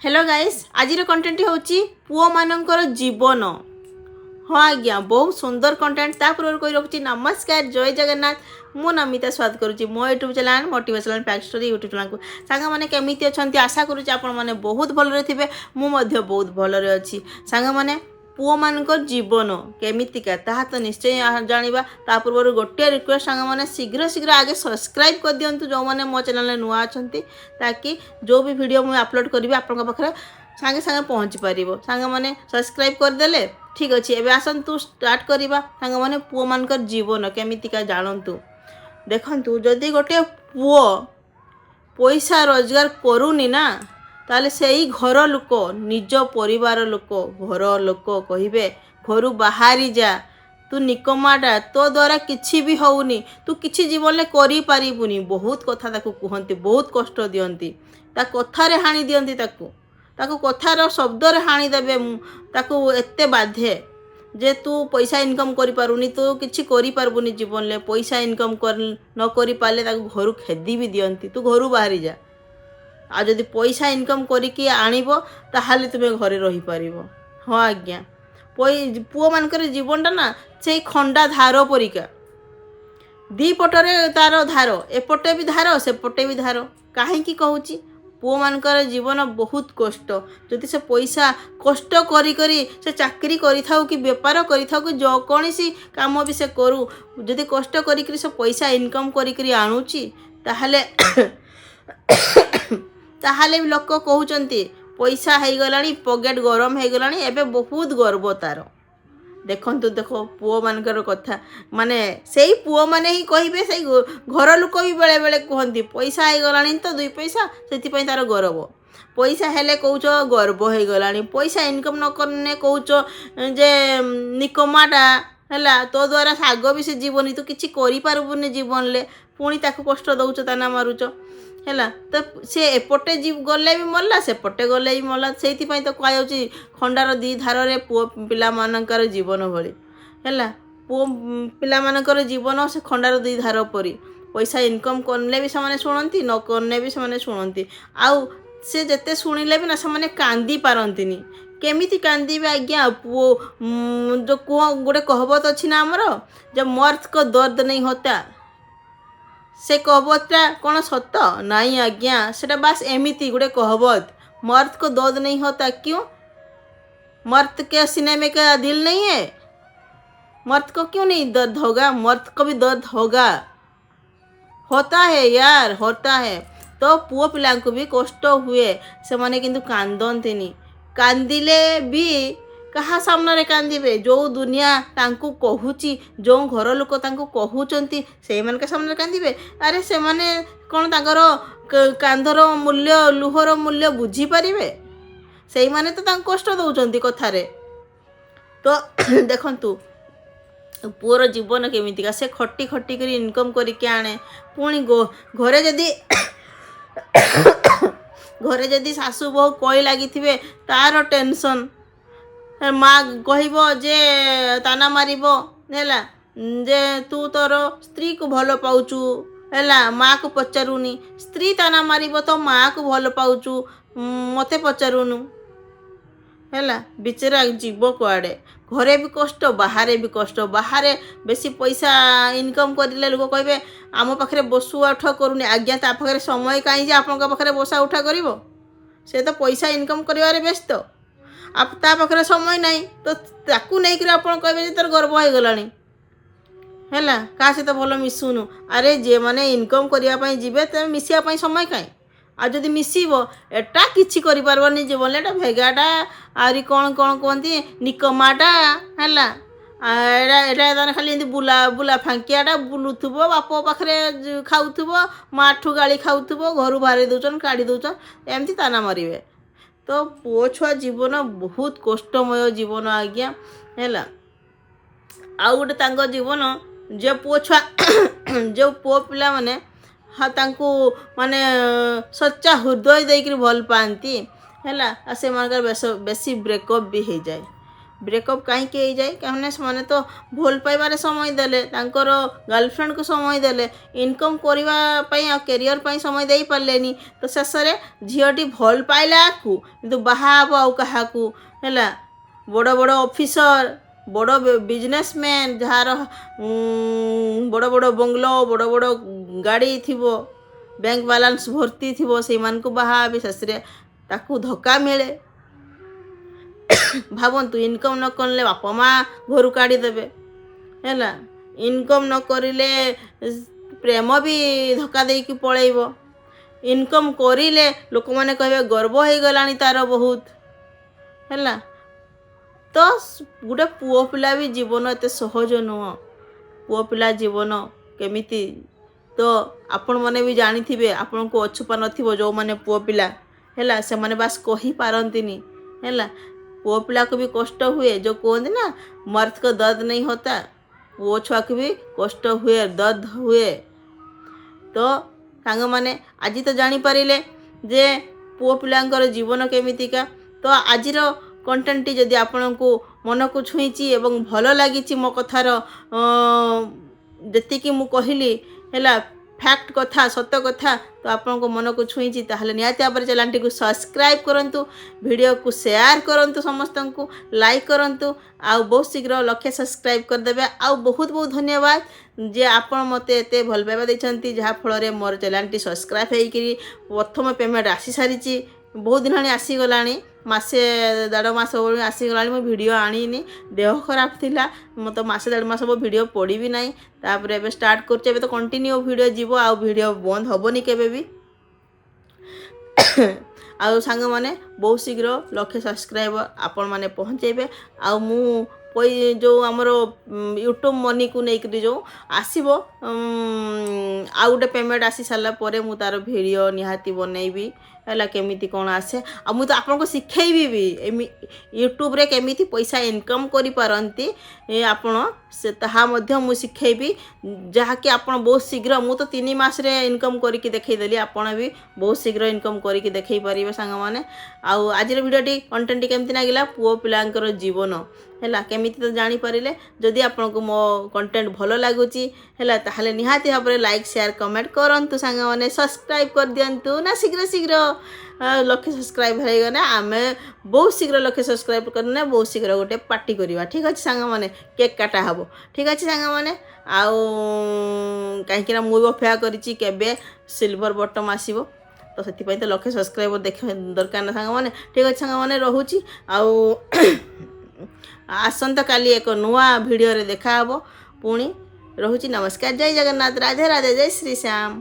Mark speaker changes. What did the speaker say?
Speaker 1: Hello guys आज content होची पुओ मानकर जीवन। हाँ आज्ञा बहुत सुंदर कंटेंट पूर्व कही रखुची। नमस्कार जय जगन्नाथ मु नमिता स्वाद करुच्ची मो YouTube channel motivational fact story YouTube channel को सांग मैंने केमिति अछंती आशा करुच्ची आपण मैंने बहुत भलरे थिबे मु मध्य बहुत भलरे अछि। सांग मैंने पुओ मानकर जीवन केमितिका ताहा तो निश्चय जानिबा ता पूर्व गोटे रिक्वेस्ट सांग मैंने शीघ्र शीघ्र आगे सब्सक्राइब कर दियंतु जो मैंने मो चैनल नुआ अछंती ताकि जो भी वीडियो मु अपलोड करी आपन पाखरे सांगे सांगे पहुँची पार सांग मैंने सब्सक्राइब करदेले ठीक अच्छे। एवं आसतु स्टार्ट करवा सांग मैंने पुओ मानकर जीवन केमितिका जानतु। देखंतु जदि गोटे पुओ पैसा रोजगार करूनी ना ताले से ही घर लोक निज परिवार लोक घर लोक कहिबे घर बाहरी जा तू निकमाटा तो द्वारा किछि भी होउनी तू किछि जीवन में करि पारिबुनी बहुत कथा ताकू कहंती बहुत कष्ट दियंती ता कथारे हानि दियंती ताकू कथार शब्दरे हानि देबे ताकू एते बाधे जे तू पैसा इनकम करि पारुनी तो किछि करि पारबुनी जीवन ले पैसा इनकम कर न करि पाले ताकू घर खेदी भी दियंती तू घर बाहरी जा आ जदि पैसा इनकम करिकी आनिबो ताहाले तुमे घरे रही पारिबो। हाँ आज्ञा पुओ मानकर जीवनटा ना से खंडा धार परिका दी पटरे तार धार एपटे भी धार सेपटे भी धार काहेकि कहूची पुओ मानकर जीवन बहुत कष्ट जदि से पैसा कष्ट करी करी से चाकरी करी थाउ कि व्यापार करी थाउ कि जो कौनसी काम भी से करू जदि कष्ट करी करी से पैसा इनकम करी करी आनुची ताहाले ताहाले भी लोक कहउचंती पैसा है गलानी पॉकेट गरम है गलानी एबे बहुत गर्व तार। देखंतु देखो पुओ मानकर कथा माने सेही पुओ माने ही कहिबे सेही घर लोक भी बेले बेले कहंती पैसा है गलानी तो दुई पैसा सेति पई तार गर्व पैसा हेले कहउच गर्व है गलानी पैसा इनकम न करने कहउच जे निकमाटा हैला तो द्वारा साग भी से जीवन तू किछि करि पारबुनी जीवन ले पुणी ताकू कष्ट दउच ताना मारुच हैला तो से एपटे जीव गले भी मरला सेपटे गले भी मरला से तो कहुची खंडार दी धार रे पुओ पिला मानकर जीवन भली हैला पुओ पिला मानकर जीवन से खंडार दी धार परी पैसा इनकम करले भी से शुणती न करने भी से शुणती आउ से जेते शुणिले भी ना से कांदी पारंतिनी केमिति कांदीबे आज्ञा पुओ जो कुह गोटे कहवत अच्छी ना आमर जब मर्द को दर्द नहीं होता से कहवतटा कौन सत नहीं आज्ञा सेटा बस एमिति गोटे कहवत मर्द को दर्द नहीं होता क्यों मर्द के सीने में क्या दिल नहीं है मर्द को क्यों नहीं दर्द होगा मर्द को भी दर्द होगा होता है यार होता है। तो पुओ पिला को भी कष्ट हुए से माने किंतु कांदंतिनी कांदिले भी कहा सामने कांदे जो दुनिया तांकू कहूची जो घर लोक तांकू कहूचंती से मन के सामने कांदे अरे से माने कौन तांकर कांधर मूल्य लुहर मूल्य बुझी पारिबे से माने तो तांको कष्ट दउचंती कथारे। तो देखंतु पुओर जीवन केमितिका से खटी खटी कर इनकम करके आने पुणी घरे जदी घरे जदी सासू बहु कई लगी तार टेंशन माँ कहब जे ताना मारिबो हैला जे तू तोर स्त्री को भल पाउचु हैला माँ को पचारुनी स्त्री ताना मारिबो तो माँ को भल पाउचु मते पचारुनु हैला बिचरा जीव कुआड़े घरे भी कष्ट बाहरे भी कष्ट बाहरे बेसी पैसा इनकम करिले लोक कहबे आम पाखरे बसुआ उठा करूनी आज्ञा ता पाखरे समय कहीं जे आपन पाखरे बसा उठा करिवो से तो पैसा इनकम करिवारे व्यस्त आप ता पाखरे समय नहीं तो ताकू नहीं कर आपन कहबे तोर गर्व हो गलानी हैला का से तो भलो मिसुनु अरे जे माने इनकम करिया पई जिबे त मिसिया पई समय काई आ जदि मिसिबो एटा किछि करि पारबनी जीवन ले एटा भेगाटा आरी कोन कोन कोंती निकमाटा हैला एटा एटा तने खाली एंती बुला बुला फांकियाटा बुलुथुबो बापो पाखरे खाउथुबो माठू गाली खाउथुबो घरु बाहरी दउचन काढी दउचन एमती ताना मारिबे। तो पुओ छुआ जीवन बहुत कष्टमय जीवन आज्ञा हैला आउ गोटे तांको जीवन जे पुओ छुआ जो पुओ पिला माने हाँ तांको माने सच्चा हृदय देकर भल पाती हैला से मानकर बेसी ब्रेकअप भी हो जाए ବ୍ରେକଅପ୍ କାହିଁକି ହେଇଯାଏ? କାହିଁକିନା ସେମାନେ ତ ଭଲ ପାଇବାରେ ସମୟ ଦେଲେ, ତାଙ୍କର ଗାର୍ଲଫ୍ରେଣ୍ଡକୁ ସମୟ ଦେଲେ, ଇନକମ୍ କରିବା ପାଇଁ ଆଉ କ୍ୟାରିଅର୍ ପାଇଁ ସମୟ ଦେଇପାରିଲେନି। ତ ଶେଷରେ ଝିଅଟି ଭଲ ପାଇଲା ଆକୁ, କିନ୍ତୁ ବାହା ହେବ ଆଉ କାହାକୁ ହେଲା। ବଡ଼ ବଡ଼ ଅଫିସର, ବଡ଼ ବିଜନେସମ୍ୟାନ୍, ଯାହାର ବଡ଼ ବଡ଼ ବଙ୍ଗଲୋ, ବଡ଼ ବଡ଼ ଗାଡ଼ି ଥିବ, ବ୍ୟାଙ୍କ ବାଲାନ୍ସ ଭର୍ତ୍ତି ଥିବ, ସେଇମାନଙ୍କୁ ବାହା ହେବେ। ଶେଷରେ ତାକୁ ଧୋକା ମିଳେ। ଭାବନ୍ତୁ, ଇନକମ୍ ନ କଲେ ବାପା ମା ଘରୁ କାଢ଼ିଦେବେ ହେଲା। ଇନକମ୍ ନ କରିଲେ ପ୍ରେମ ବି ଧୋକା ଦେଇକି ପଳେଇବ। ଇନକମ୍ କରିଲେ ଲୋକମାନେ କହିବେ ଗର୍ବ ହେଇଗଲାଣି ତାର ବହୁତ ହେଲା। ତ ଗୋଟେ ପୁଅ ପିଲା ବି ଜୀବନ ଏତେ ସହଜ ନୁହଁ। ପୁଅ ପିଲା ଜୀବନ କେମିତି, ତ ଆପଣମାନେ ବି ଜାଣିଥିବେ। ଆପଣଙ୍କୁ ଅଛୁପା ନଥିବ ଯେଉଁମାନେ ପୁଅ ପିଲା ହେଲା, ସେମାନେ ବାସ୍ କହିପାରନ୍ତିନି ହେଲା। ପୁଅ ପିଲାକୁ ବି କଷ୍ଟ ହୁଏ। ଯେଉଁ କୁହନ୍ତି ନା, ମର୍ଦ को दर्द नहीं होता, ପୁଅ ଛୁଆକୁ ବି କଷ୍ଟ ହୁଏ, ଦର୍ଦ ହୁଏ। ତ ସାଙ୍ଗମାନେ ଆଜି ତ ଜାଣିପାରିଲେ ଯେ ପୁଅ ପିଲାଙ୍କର ଜୀବନ କେମିତିକା। ତ ଆଜିର କଣ୍ଟେଣ୍ଟଟି ଯଦି ଆପଣଙ୍କୁ ମନକୁ ଛୁଇଁଛି ଏବଂ ଭଲ ଲାଗିଛି, ମୋ କଥାର ଯେତିକି ମୁଁ କହିଲି ହେଲା, ଫ୍ୟାକ୍ଟ କଥା, ସତ କଥା, ତ ଆପଣଙ୍କ ମନକୁ ଛୁଇଁଛି, ତାହେଲେ ନିହାତି ଭାବରେ ଚ୍ୟାନେଲଟିକୁ ସବସ୍କ୍ରାଇବ୍ କରନ୍ତୁ, ଭିଡ଼ିଓକୁ ସେୟାର କରନ୍ତୁ, ସମସ୍ତଙ୍କୁ ଲାଇକ୍ କରନ୍ତୁ, ଆଉ ବହୁତ ଶୀଘ୍ର 1,00,000 ସବସ୍କ୍ରାଇବ୍ କରିଦେବେ। ଆଉ ବହୁତ ବହୁତ ଧନ୍ୟବାଦ ଯେ ଆପଣ ମୋତେ ଏତେ ଭଲ ପାଇବା ଦେଇଛନ୍ତି, ଯାହାଫଳରେ ମୋର ଚ୍ୟାନେଲଟି ସବସ୍କ୍ରାଇବ୍ ହେଇକିରି ପ୍ରଥମ ପେମେଣ୍ଟ ଆସିସାରିଛି। ବହୁତ ଦିନ ହେଲାଣି ଆସିଗଲାଣି, ମାସେ ଦେଢ଼ ମାସ ଭଳି ଆସିଗଲାଣି। ମୁଁ ଭିଡ଼ିଓ ଆଣିନି, ଦେହ ଖରାପ ଥିଲା, ମୁଁ ତ ମାସେ ଦେଢ଼ ମାସ ହେବ ଭିଡ଼ିଓ ପଡ଼ିବି ନାହିଁ। ତାପରେ ଏବେ ଷ୍ଟାର୍ଟ କରୁଛି। ଏବେ ତ କଣ୍ଟିନ୍ୟୁ ଭିଡ଼ିଓ ଯିବ, ଆଉ ଭିଡ଼ିଓ ବନ୍ଦ ହେବନି କେବେ ବି। ଆଉ ସାଙ୍ଗମାନେ ବହୁତ ଶୀଘ୍ର 1,00,000 ସବସ୍କ୍ରାଇବର ଆପଣମାନେ ପହଞ୍ଚାଇବେ। ଆଉ ମୁଁ ଯେଉଁ ଆମର ୟୁଟ୍ୟୁବ୍ ମନିକୁ ନେଇକରି ଯେଉଁ ଆସିବ, ଆଉ ଗୋଟେ ପେମେଣ୍ଟ ଆସି ସାରିଲା ପରେ ମୁଁ ତା'ର ଭିଡ଼ିଓ ନିହାତି ବନେଇବି ହେଲା, କେମିତି କ'ଣ ଆସେ। ଆଉ ମୁଁ ତ ଆପଣଙ୍କୁ ଶିଖେଇବି ବି ୟୁଟ୍ୟୁବରେ କେମିତି ପଇସା ଇନକମ୍ କରିପାରନ୍ତି ଆପଣ, ତାହା ମଧ୍ୟ ମୁଁ ଶିଖେଇବି, ଯାହାକି ଆପଣ ବହୁତ ଶୀଘ୍ର, ମୁଁ ତ 3 ମାସରେ ଇନକମ୍ କରିକି ଦେଖେଇଦେଲି, ଆପଣ ବି ବହୁତ ଶୀଘ୍ର ଇନକମ୍ କରିକି ଦେଖେଇ ପାରିବେ ସାଙ୍ଗମାନେ। ଆଉ ଆଜିର ଭିଡ଼ିଓଟି କଣ୍ଟେଣ୍ଟଟି କେମିତି ଲାଗିଲା, ପୁଅ ପିଲାଙ୍କର ଜୀବନ ହେଲା, କେମିତି ତ ଜାଣିପାରିଲେ। ଯଦି ଆପଣଙ୍କୁ ମୋ କଣ୍ଟେଣ୍ଟ ଭଲ ଲାଗୁଛି ହେଲା, ତାହେଲେ ନିହାତି ଭାବରେ ଲାଇକ୍, ସେୟାର, କମେଣ୍ଟ କରନ୍ତୁ ସାଙ୍ଗମାନେ। ସବସ୍କ୍ରାଇବ୍ କରିଦିଅନ୍ତୁ ନା, ଶୀଘ୍ର ଶୀଘ୍ର 1,00,000 ସବସ୍କ୍ରାଇବ୍ ହେଇଗଲେ ଆମେ ବହୁତ ଶୀଘ୍ର 1,00,000 ସବସ୍କ୍ରାଇବ୍ କରିନେ ବହୁତ ଶୀଘ୍ର ଗୋଟେ ପାର୍ଟି କରିବା। ଠିକ୍ ଅଛି ସାଙ୍ଗମାନେ, କେକ୍ କାଟା ହେବ। ଠିକ୍ ଅଛି ସାଙ୍ଗମାନେ। ଆଉ କାହିଁକିନା ମୁଁ ବି ଅପେକ୍ଷା କରିଛି କେବେ ସିଲଭର ବଟମ୍ ଆସିବ, ତ ସେଥିପାଇଁ ତ 1,00,000 ସବସ୍କ୍ରାଇବର ଦେଖିବା ଦରକାର ନା ସାଙ୍ଗମାନେ। ଠିକ୍ ଅଛି ସାଙ୍ଗମାନେ, ରହୁଛି। ଆଉ ଆସନ୍ତାକାଲି ଏକ ନୂଆ ଭିଡ଼ିଓରେ ଦେଖାହେବ। ପୁଣି ରହୁଛି। ନମସ୍କାର, ଜୟ ଜଗନ୍ନାଥ, ରାଧେ ରାଧେ, ଜୟ ଶ୍ରୀ ଶ୍ୟାମ।